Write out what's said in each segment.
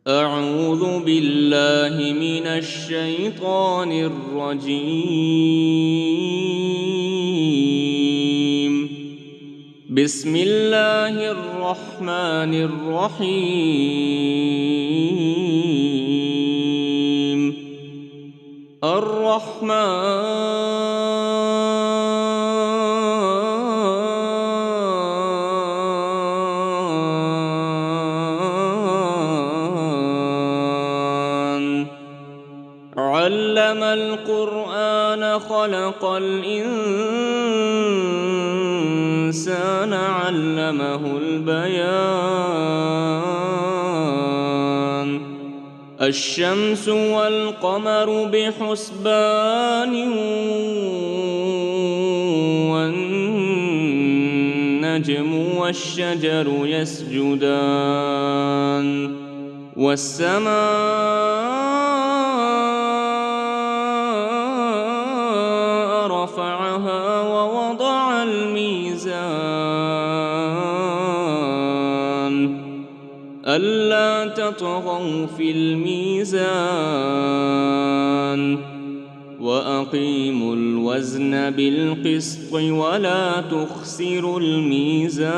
أعوذ بالله من الشيطان الرجيم. بسم الله الرحمن الرحيم. علم القرآن خلق الإنسان علمه البيان الشمس والقمر بحسبان والنجم والشجر يسجدان والسماء رفعها ووضع الميزان ألا تطغوا في الميزان وأقيموا الوزن بالقسط ولا تخسروا الميزان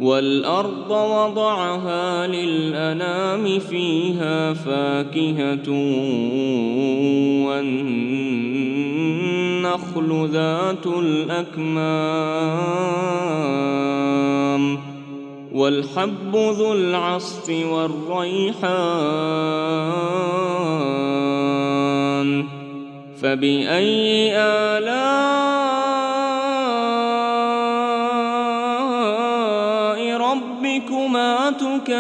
والأرض وضعها للأنام فيها فاكهة والنخل ذات الأكمام والحب ذو العصف والريحان فبأي آلاء ربكما تكذبان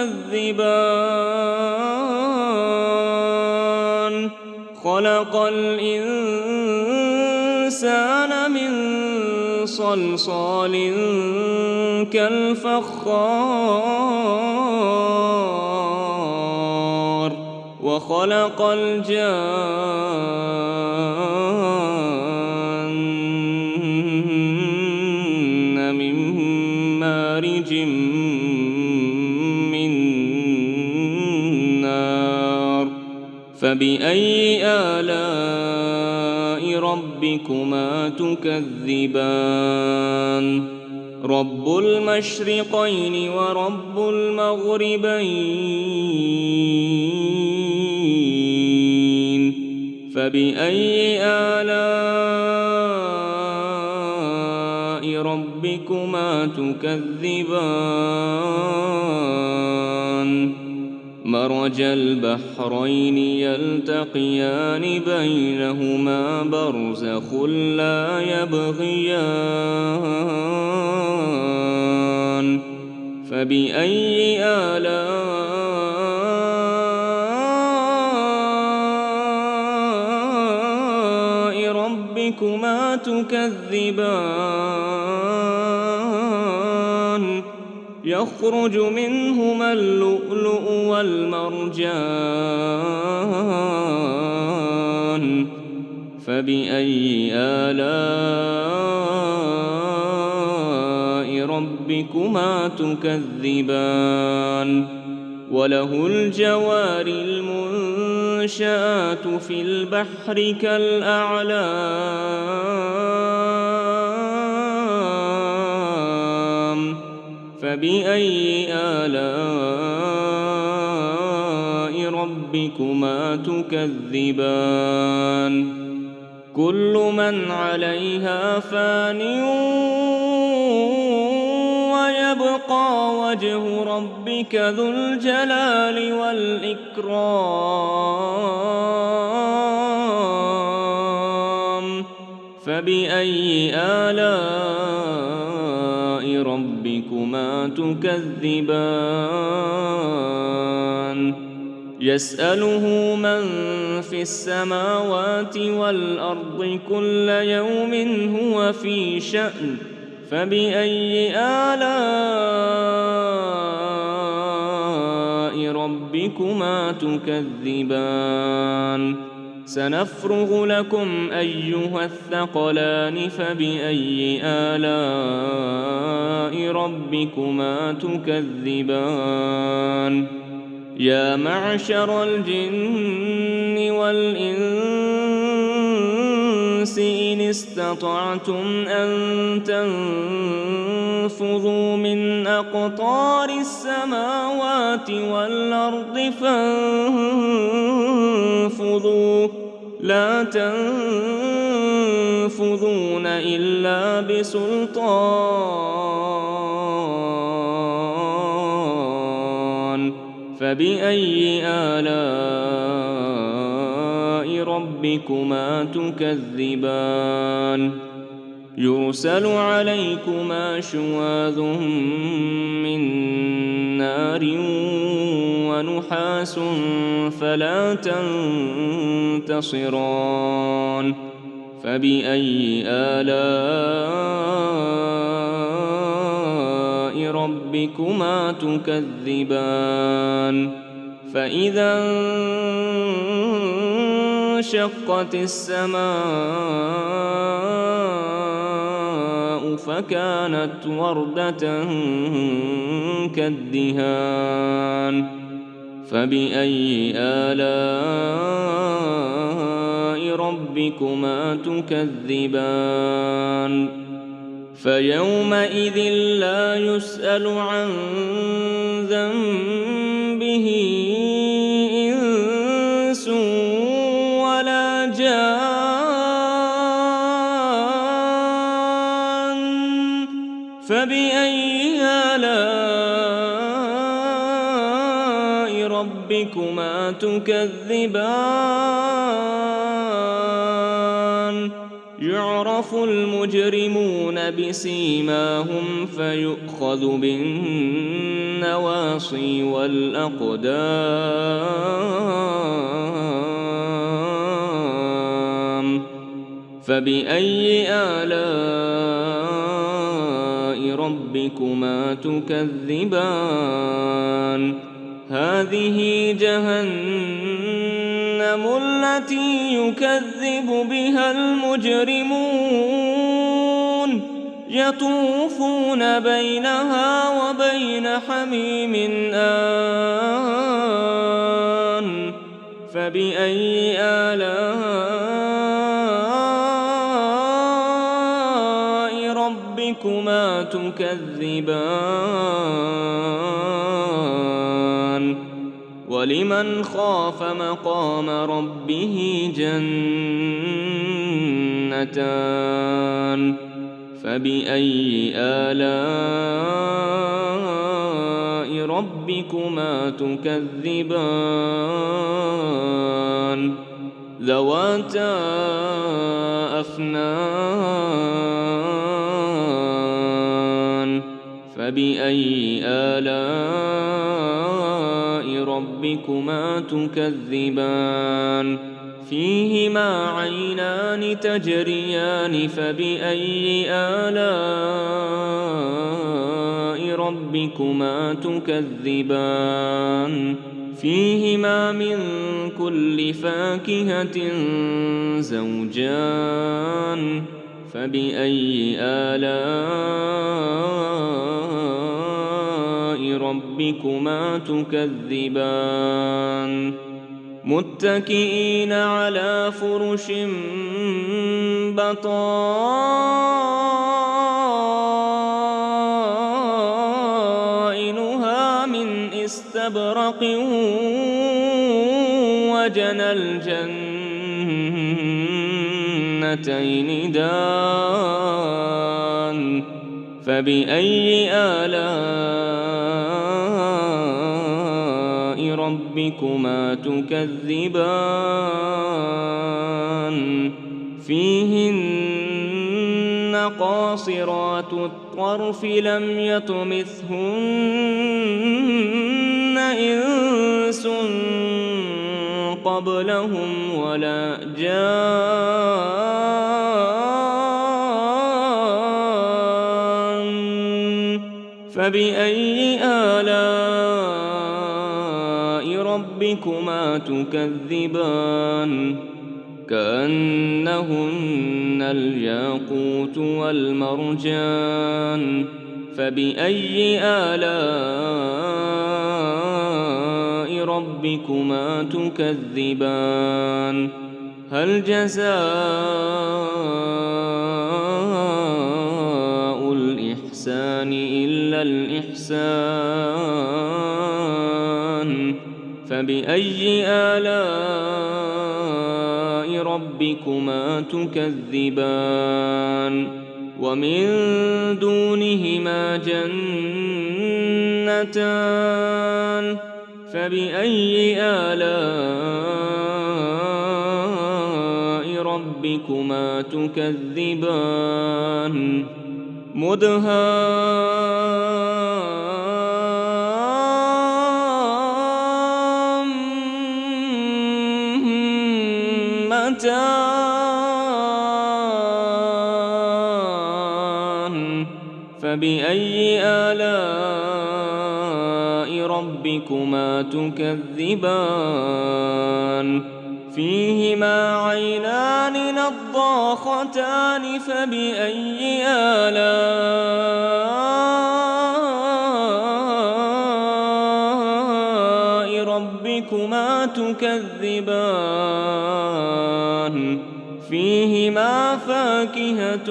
خلق الإنسان من صلصال كالفخار وخلق الجان من مارج من نار فبأي آلاء ربكما تكذبان رب المشرقين ورب المغربين فبأي آلاء ربكما تكذبان مرج البحرين يلتقيان بينهما برزخ لا يبغيان فبأي آلاء ربكما تكذبان يخرج منهما اللؤلؤ والمرجان فبأي آلاء ربكما تكذبان وله الجوار المنشآت في البحر كالأعلام فبأي آلاء ربكما تكذبان كل من عليها فان ويبقى وجه ربك ذو الجلال والإكرام فبأي آلاء ربكما تكذبان يسأله من في السماوات والأرض كل يوم هو في شأن فبأي آلاء ربكما تكذبان سنفرغ لكم أيها الثقلان فبأي آلاء ربكما تكذبان يا معشر الجن والإنس إن استطعتم أن تنفذوا من أقطار السماوات والأرض فانفذوا لا تنفذون إلا بسلطان فبأي آلاء ربكما تكذبان يرسل عليكما شواظ من نار ونحاس فلا تنتصران فبأي آلاء ربكما تكذبان فإذا انشقت السماء فكانت وردة كالدهان فبأي آلاء ربكما تكذبان فيومئذ لا يسأل عن ذنبه إنس ولا جان فبأي آلاء ربكما تكذبان يعرف المجرمون بسيماهم فيؤخذ بالنواصي والأقدام فبأي آلاء ربكما تكذبان هذه جهنم التي يكذب بها المجرمون يطوفون بينها وبين حميم آن فبأي آلاء ربكما تكذبان ولمن خاف مقام ربه جنتان فبأي آلاء ربكما تكذبان ذواتا أفنان فبأي آلاء ربكما تكذبان فيهما عينان تجريان فبأي آلاء ربكما تكذبان فيهما من كل فاكهة زوجان فبأي آلاء ربكما تكذبان متكئين على فرش بطائنها من استبرق وجنى الجنتين دان فبأي آلاء ربكما تكذبان فيهن قاصرات الطرف لم يطمثهن إنس قبلهم ولا جان فبأي آلاء ربكما تكذبان كأنهن الياقوت والمرجان فبأي آلاء ربكما تكذبان هل جزاء الإحسان إلا الإحسان فبأي آلاء ربكما تكذبان ومن دونهما جنتان فبأي آلاء ربكما تكذبان مدهامتان فبأي آلاء ربكما تكذبان فيهما عينان نضاختان فبأي آلاء ربكما تكذبان فيهما فاكهة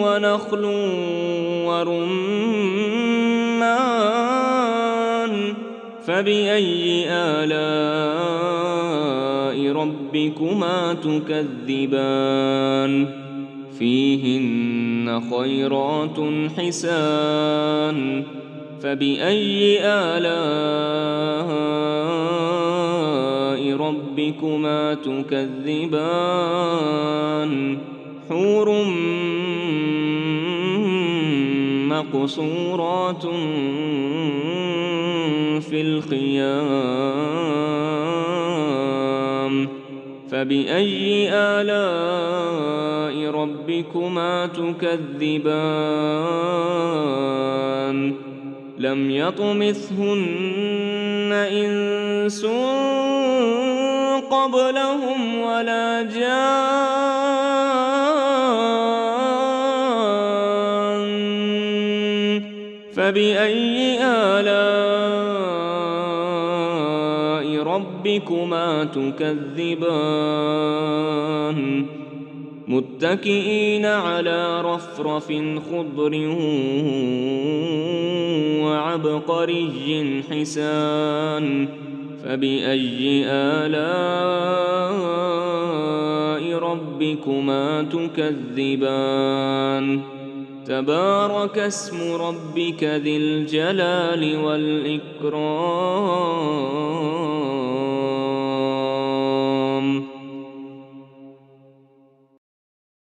ونخل ورمان فبأي آلاء ربكما تكذبان فيهن خيرات حسان فبأي آلاء ربكما تكذبان حور مقصورات في الخيام فبأي آلاء ربكما تكذبان لم يطمثهن إنس قبلهم ولا جان فبأي آلاء ربكما تكذبان متكئين على رفرف خضر وعبقري حسان فبأي آلاء ربكما تكذبان تبارك اسم ربك ذي الجلال والإكرام